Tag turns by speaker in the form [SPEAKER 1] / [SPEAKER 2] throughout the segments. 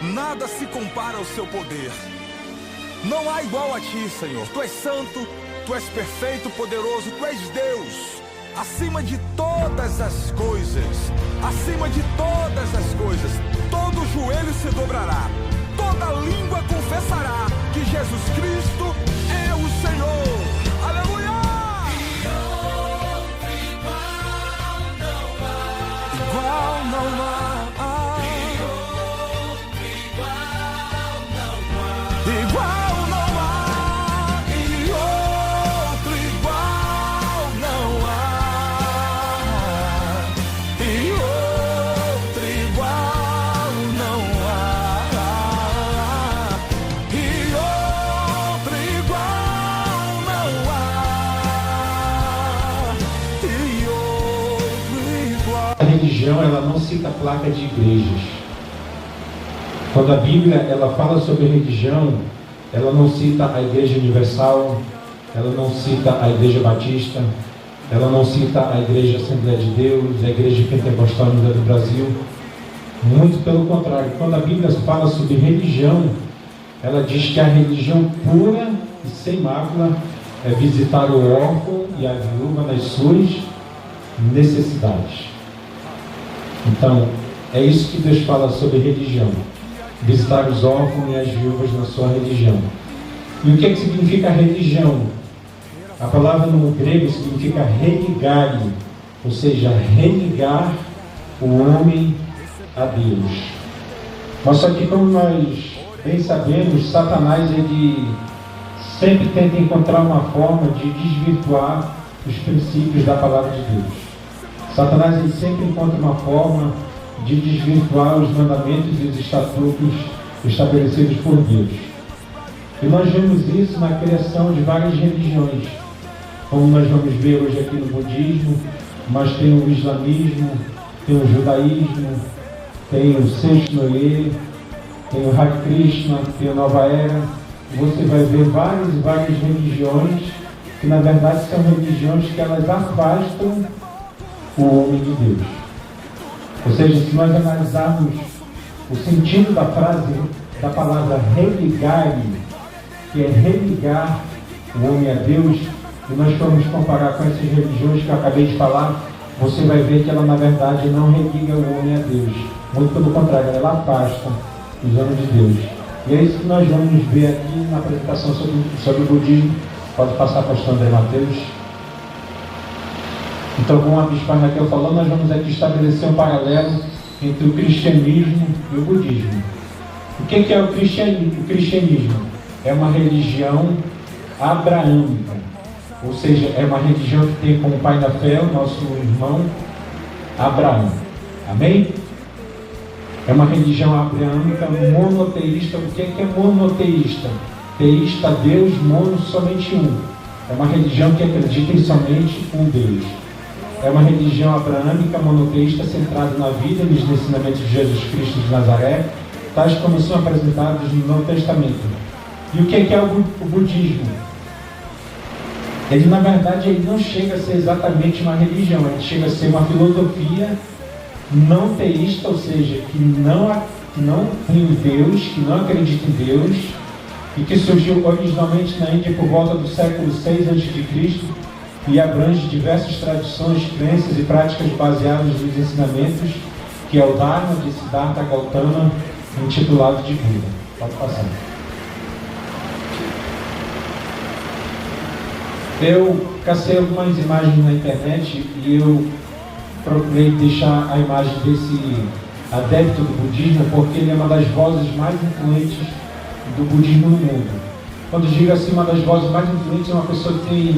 [SPEAKER 1] Nada se compara ao seu poder. Não há igual a ti, Senhor. Tu és santo, tu és perfeito, poderoso, tu és Deus. Acima de todas as coisas, acima de todas as coisas, todo joelho se dobrará, toda língua confessará que Jesus Cristo é o Senhor. Aleluia! Igual não há.
[SPEAKER 2] A religião, ela não cita placa de igrejas. Quando a Bíblia ela fala sobre religião, ela não cita a Igreja Universal, ela não cita a Igreja Batista, ela não cita a Igreja Assembleia de Deus, a Igreja Pentecostal Unida do Brasil. Muito pelo contrário, quando a Bíblia fala sobre religião, ela diz que a religião pura e sem mácula é visitar o órfão e a viúva nas suas necessidades. Então, é isso que Deus fala sobre religião. Visitar os órfãos e as viúvas na sua religião. E o que significa religião? A palavra no grego significa religar, ou seja, religar o homem a Deus. Mas só que, como nós bem sabemos, Satanás ele sempre tenta encontrar uma forma de desvirtuar os princípios da palavra de Deus. Satanás ele sempre encontra uma forma de desvirtuar os mandamentos e os estatutos estabelecidos por Deus. E nós vemos isso na criação de várias religiões, como nós vamos ver hoje aqui no budismo, mas tem o islamismo, tem o judaísmo, tem o Sexnoye, tem o Hare Krishna, tem a Nova Era. Você vai ver várias e várias religiões que na verdade são religiões que elas afastam o homem de Deus. Ou seja, se nós analisarmos o sentido da frase, da palavra religar, que é religar o homem a Deus, e nós formos comparar com essas religiões que eu acabei de falar, você vai ver que ela na verdade não religa o homem a Deus. Muito pelo contrário, ela afasta os homens de Deus. E é isso que nós vamos ver aqui na apresentação sobre o budismo. Pode passar, pastor André Mateus. Então, como a bispa Raquel falou, nós vamos aqui estabelecer um paralelo entre o cristianismo e o budismo. O que é o cristianismo? O cristianismo é uma religião abraâmica, ou seja, é uma religião que tem como pai da fé o nosso irmão Abraão. Amém? É uma religião abraâmica monoteísta. O que é monoteísta? Teísta, Deus, mono, somente um. É uma religião que acredita em somente um Deus. É uma religião abraâmica, monoteísta, centrada na vida e nos ensinamentos de Jesus Cristo de Nazaré, tais como são apresentados no Novo Testamento. E o que é o budismo? Ele, na verdade, ele não chega a ser exatamente uma religião, ele chega a ser uma filosofia não teísta, ou seja, que não tem Deus, que não acredita em Deus, e que surgiu originalmente na Índia por volta do século VI a.C., e abrange diversas tradições, crenças e práticas baseadas nos ensinamentos, que é o Dharma de Siddhartha Gautama, intitulado de Buda. Pode passar. Eu cacei algumas imagens na internet e eu procurei deixar a imagem desse adepto do budismo, porque ele é uma das vozes mais influentes do budismo no mundo. Quando digo assim, uma das vozes mais influentes é uma pessoa que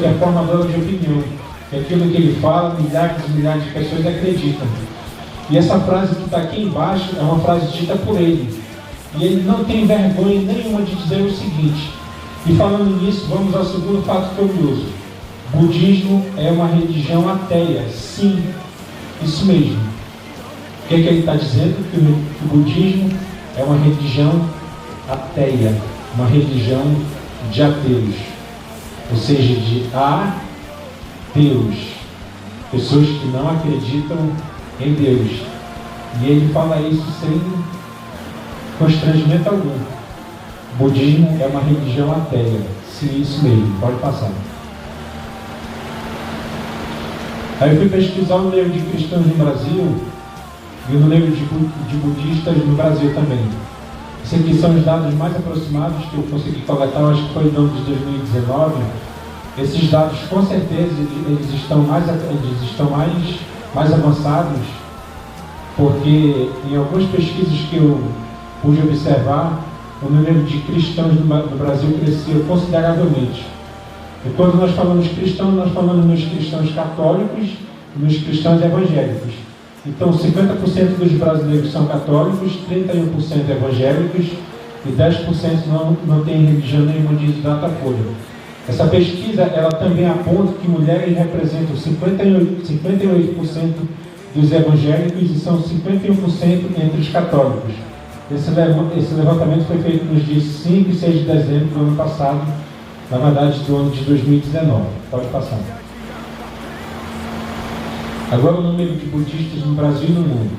[SPEAKER 2] é formadora de opinião. E aquilo que ele fala, milhares e milhares de pessoas acreditam. E essa frase que está aqui embaixo é uma frase dita por ele. E ele não tem vergonha nenhuma de dizer o seguinte. E falando nisso, vamos ao segundo fato curioso. Budismo é uma religião ateia. Sim, isso mesmo. O que ele está dizendo? Que o budismo é uma religião ateia. Uma religião de ateus, ou seja, de ateus, pessoas que não acreditam em Deus. E ele fala isso sem constrangimento algum. O budismo é uma religião ateia. Sim, isso mesmo, pode passar. Aí eu fui pesquisar o número de cristãos no Brasil e o número de budistas no Brasil também. Esses aqui são os dados mais aproximados que eu consegui coletar, acho que foi no ano de 2019. Esses dados, com certeza, eles estão mais avançados, porque em algumas pesquisas que eu pude observar, o número de cristãos no Brasil cresceu consideravelmente. E quando nós falamos cristãos, nós falamos nos cristãos católicos e nos cristãos evangélicos. Então, 50% dos brasileiros são católicos, 31% evangélicos e 10% não tem religião nenhuma de Datafolha. Essa pesquisa, ela também aponta que mulheres representam 58% dos evangélicos e são 51% entre os católicos. Esse levantamento foi feito nos dias 5 e 6 de dezembro do ano passado, na verdade do ano de 2019. Pode passar. Agora o número de budistas no Brasil e no mundo.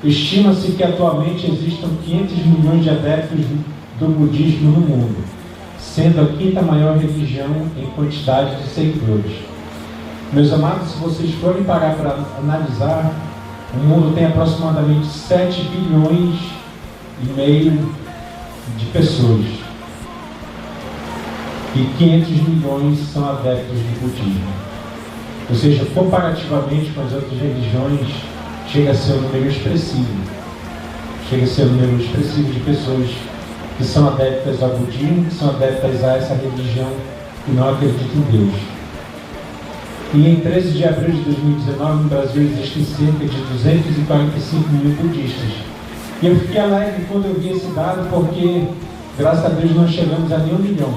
[SPEAKER 2] Estima-se que atualmente existam 500 milhões de adeptos do budismo no mundo, sendo a quinta maior religião em quantidade de seguidores. Meus amados, se vocês forem parar para analisar, o mundo tem aproximadamente 7 bilhões e meio de pessoas. E 500 milhões são adeptos do budismo. Ou seja, comparativamente com as outras religiões, chega a ser um número expressivo. Chega a ser um número expressivo de pessoas que são adeptas ao budismo, que são adeptas a essa religião e não acreditam em Deus. E em 13 de abril de 2019, no Brasil, existem cerca de 245 mil budistas. E eu fiquei alegre quando eu vi esse dado, porque, graças a Deus, nós chegamos a nem 1 milhão.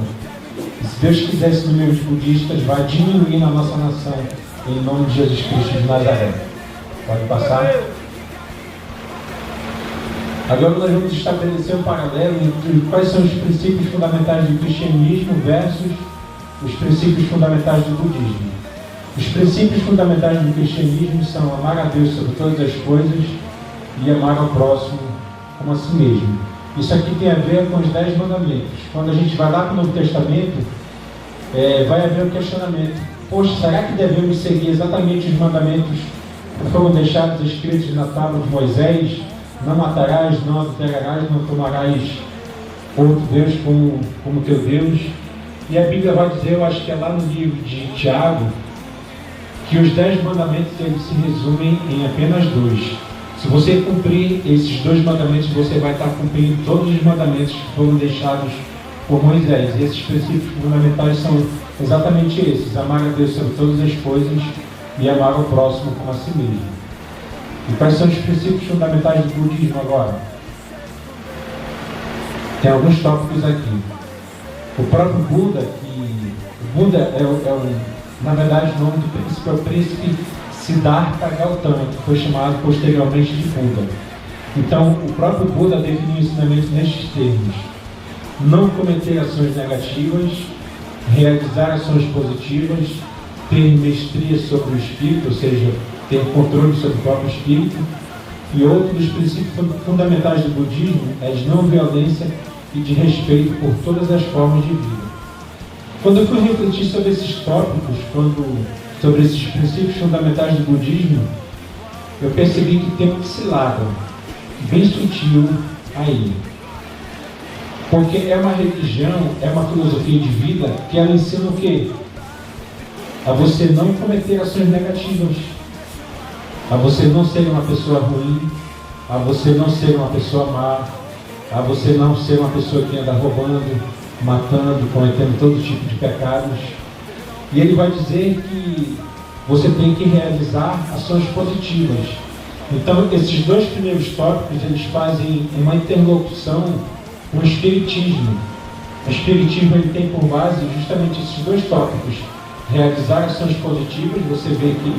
[SPEAKER 2] E se Deus quiser, esse número de budistas vai diminuir na nossa nação, em nome de Jesus Cristo de Nazaré. Pode passar. Agora nós vamos estabelecer um paralelo entre quais são os princípios fundamentais do cristianismo versus os princípios fundamentais do budismo. Os princípios fundamentais do cristianismo são amar a Deus sobre todas as coisas e amar ao próximo como a si mesmo. Isso aqui tem a ver com os 10 mandamentos. Quando a gente vai lá para o Novo Testamento, vai haver um questionamento. Poxa, será que devemos seguir exatamente os mandamentos que foram deixados escritos na tábua de Moisés? Não matarás, não adulterarás, não tomarás outro Deus como teu Deus. E a Bíblia vai dizer, eu acho que é lá no livro de Tiago, que os 10 mandamentos eles se resumem em apenas 2. Se você cumprir esses 2 mandamentos, você vai estar cumprindo todos os mandamentos que foram deixados por Moisés. E esses princípios fundamentais são exatamente esses: amar a Deus sobre todas as coisas e amar o próximo como a si mesmo. E quais são os princípios fundamentais do budismo agora? Tem alguns tópicos aqui. O próprio Buda, o Buda na verdade o nome do príncipe é o príncipe Siddhartha Gautama, que foi chamado posteriormente de Buda. Então, o próprio Buda definiu o ensinamento nestes termos: não cometer ações negativas, realizar ações positivas, ter mestria sobre o espírito, ou seja, ter controle sobre o próprio espírito. E outro dos princípios fundamentais do budismo é de não violência e de respeito por todas as formas de vida. Quando eu fui refletir sobre esses tópicos, sobre esses princípios fundamentais do budismo, eu percebi que tem uma cilada bem sutil aí. Porque é uma religião, é uma filosofia de vida que ela ensina o quê? A você não cometer ações negativas, a você não ser uma pessoa ruim, a você não ser uma pessoa má, a você não ser uma pessoa que anda roubando, matando, cometendo todo tipo de pecados. E ele vai dizer que você tem que realizar ações positivas. Então, esses 2 primeiros tópicos, eles fazem uma interlocução com o Espiritismo. O Espiritismo ele tem por base justamente esses 2 tópicos: realizar ações positivas. Você vê que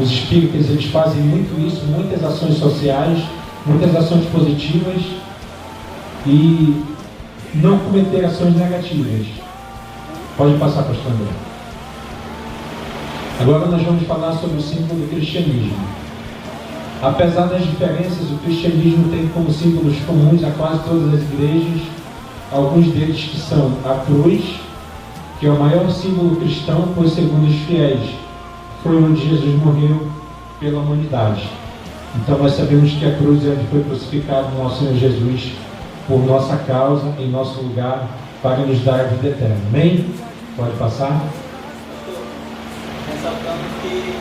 [SPEAKER 2] os espíritas eles fazem muito isso, muitas ações sociais, muitas ações positivas, e não cometer ações negativas. Pode passar, pastor André. Agora nós vamos falar sobre o símbolo do cristianismo. Apesar das diferenças, o cristianismo tem como símbolos comuns a quase todas as igrejas, alguns deles que são a cruz, que é o maior símbolo cristão, pois segundo os fiéis, foi onde Jesus morreu pela humanidade. Então nós sabemos que a cruz é onde foi crucificado nosso Senhor Jesus por nossa causa, em nosso lugar, para nos dar a vida eterna. Amém? Pode passar.
[SPEAKER 3] Ressaltando que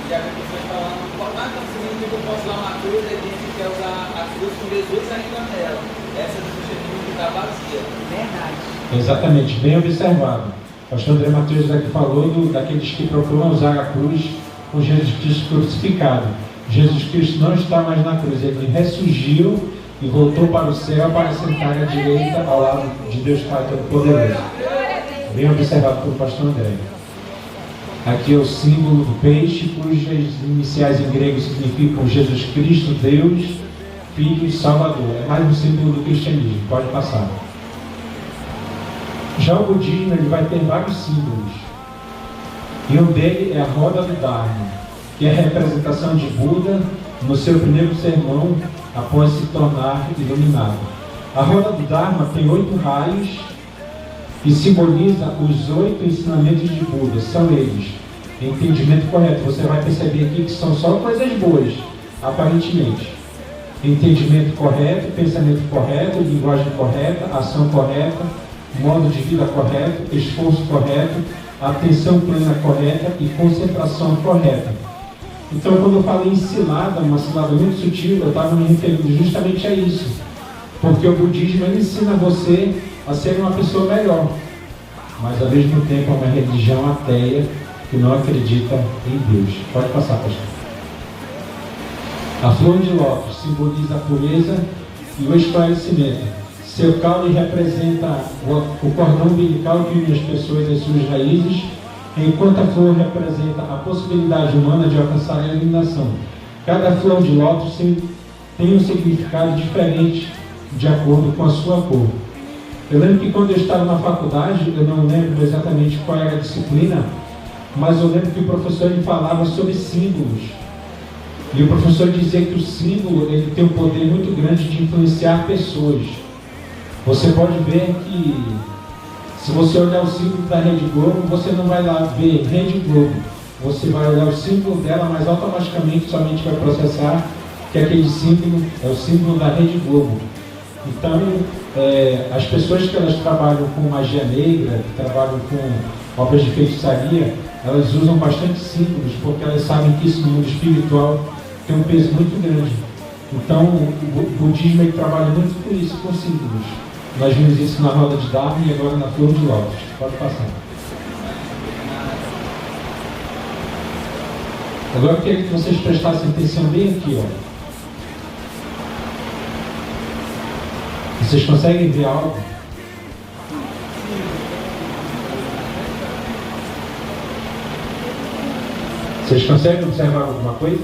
[SPEAKER 3] já que a pessoa está falando, qual significa que eu posso usar uma cruz, ele disse que quer usar a cruz com Jesus ainda nela. Essa é a cristianismo que está vazia. Verdade.
[SPEAKER 2] Exatamente, bem observado. O pastor André Matheus aqui falou daqueles que procuram usar a cruz com Jesus Cristo crucificado. Jesus Cristo não está mais na cruz, ele ressurgiu e voltou para o céu para sentar à direita ao lado de Deus Pai Todo-Poderoso. Bem observado pelo pastor André. Aqui é o símbolo do peixe, cujas iniciais em grego significam Jesus Cristo, Deus, Filho e Salvador. É mais um símbolo do cristianismo. Pode passar. Já o budismo ele vai ter vários símbolos. E um dele é a roda do Dharma, que é a representação de Buda no seu primeiro sermão após se tornar iluminado. A roda do Dharma tem 8 raios e simboliza os 8 ensinamentos de Buda. São eles: entendimento correto. Você vai perceber aqui que são só coisas boas, aparentemente. Entendimento correto, pensamento correto, linguagem correta, ação correta, modo de vida correto, esforço correto, atenção plena correta e concentração correta. Então, quando eu falei em cilada, uma cilada muito sutil, eu estava me referindo justamente a isso. Porque o budismo ele ensina você a ser uma pessoa melhor, mas ao mesmo tempo é uma religião ateia que não acredita em Deus. Pode passar, pastor. A flor de lótus simboliza a pureza e o esclarecimento. Seu caule representa o cordão umbilical que une as pessoas às suas raízes, enquanto a flor representa a possibilidade humana de alcançar a iluminação. Cada flor de lótus tem um significado diferente de acordo com a sua cor. Eu lembro que quando eu estava na faculdade, eu não lembro exatamente qual era a disciplina, mas eu lembro que o professor ele falava sobre símbolos. E o professor dizia que o símbolo ele tem um poder muito grande de influenciar pessoas. Você pode ver que, se você olhar o símbolo da Rede Globo, você não vai lá ver Rede Globo. Você vai olhar o símbolo dela, mas automaticamente somente vai processar que aquele símbolo é o símbolo da Rede Globo. Então, as pessoas que elas trabalham com magia negra, que trabalham com obras de feitiçaria, elas usam bastante símbolos, porque elas sabem que isso no mundo espiritual tem um peso muito grande. Então, o budismo ele trabalha muito com isso, com símbolos. Nós vimos isso na roda de Dharma e agora na flor de lótus. Pode passar. Agora eu queria que vocês prestassem atenção bem aqui, ó. Vocês conseguem ver algo? Vocês conseguem observar alguma coisa?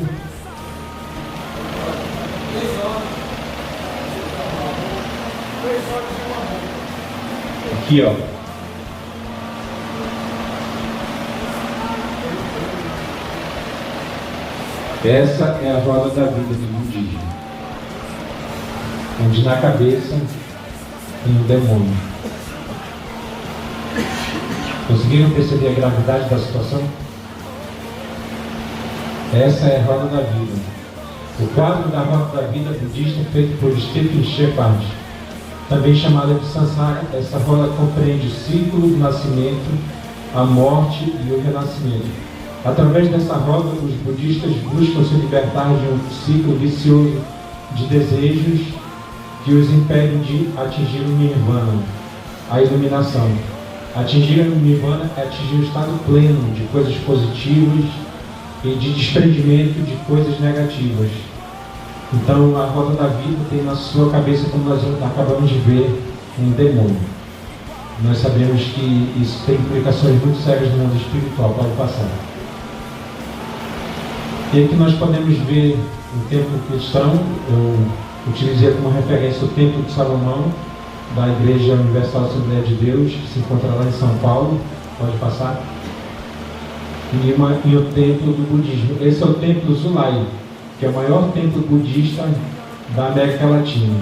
[SPEAKER 2] Aqui, ó. Essa é a roda da vida do budismo, onde na cabeça tem um demônio. Conseguiram perceber a gravidade da situação? Essa é a roda da vida. O quadro da roda da vida budista feito por Stephen Shepard, também chamada de Sansara, essa roda compreende o ciclo do nascimento, a morte e o renascimento. Através dessa roda, os budistas buscam se libertar de um ciclo vicioso de desejos que os impedem de atingir o Nirvana, a iluminação. Atingir o Nirvana é atingir o estado pleno de coisas positivas e de desprendimento de coisas negativas. Então, a roda da vida tem na sua cabeça, como nós acabamos de ver, um demônio. Nós sabemos que isso tem implicações muito sérias no mundo espiritual. Pode passar. E aqui nós podemos ver o templo cristão. Eu utilizei como referência o templo de Salomão, da Igreja Universal Assembleia de Deus, que se encontra lá em São Paulo. Pode passar. E o templo do budismo. Esse é o templo Zulai. que é o maior templo budista da América Latina.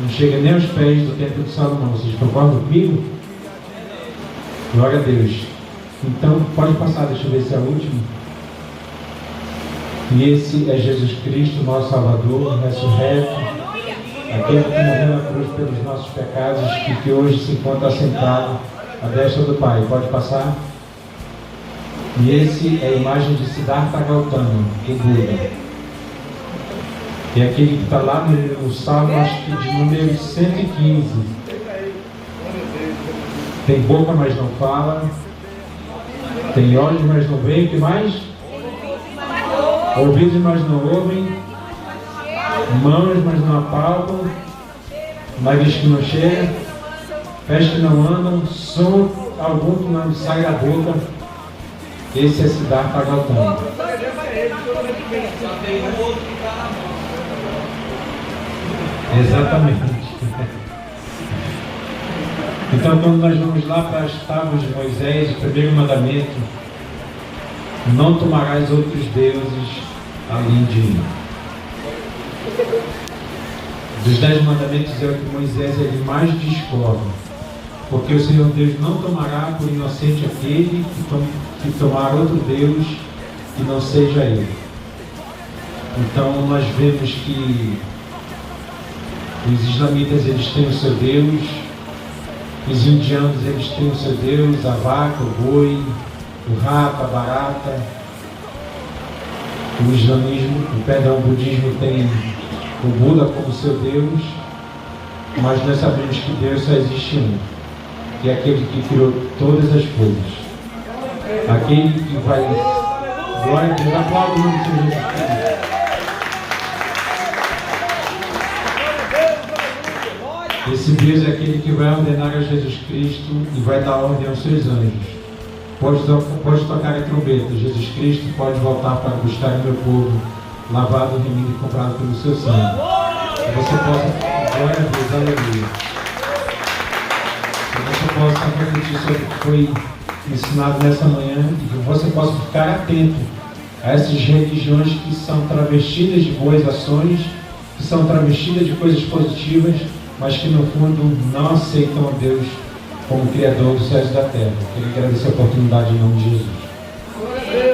[SPEAKER 2] Não chega nem aos pés do Templo de Salomão. Vocês concordam comigo? Glória a Deus. Então, pode passar, deixa eu ver se é o último. E esse é Jesus Cristo, nosso Salvador, ressurreto, aquele que morreu na cruz pelos nossos pecados e que hoje se encontra sentado à destra do Pai. Pode passar? E esse é a imagem de Siddhartha Gautama, o Buda. É aquele que está lá no Salmo, acho que de número 115. Tem boca, mas não fala. Tem olhos, mas não veem. O que mais? Ouvidos, mas não ouvem. Mãos, mas não apalpam. Nariz que não cheira. Pés que não andam. Som algum que não sai da boca. Esse é Siddhartha Gautama. Exatamente. Então, quando nós vamos lá para as tábuas de Moisés, o primeiro mandamento: não tomarás outros deuses além de mim. Dos 10 mandamentos é o que Moisés ele mais discorda, porque o Senhor Deus não tomará por inocente aquele que tomar outro Deus que não seja Ele. Então nós vemos que os islamitas eles têm o seu Deus, os indianos eles têm o seu Deus, a vaca, o boi, o rato, a barata. O islamismo, o budismo tem o Buda como seu Deus, mas nós sabemos que Deus só existe um, que é aquele que criou todas as coisas. Aquele que vai... Glória a Deus, aplauda o nome do Senhor Jesus Cristo. Esse Deus é aquele que vai ordenar a Jesus Cristo e vai dar ordem aos seus anjos. Pode tocar a trombeta. Jesus Cristo pode voltar para buscar o meu povo, lavado, remido e comprado pelo seu sangue. Que você possa, glória a Deus, aleluia. Que você possa refletir sobre o que foi ensinado nessa manhã e que você possa ficar atento a essas religiões que são travestidas de boas ações, que são travestidas de coisas positivas, mas que no fundo não aceitam a Deus como Criador dos céus e da terra. Queria agradecer a oportunidade em nome de Jesus.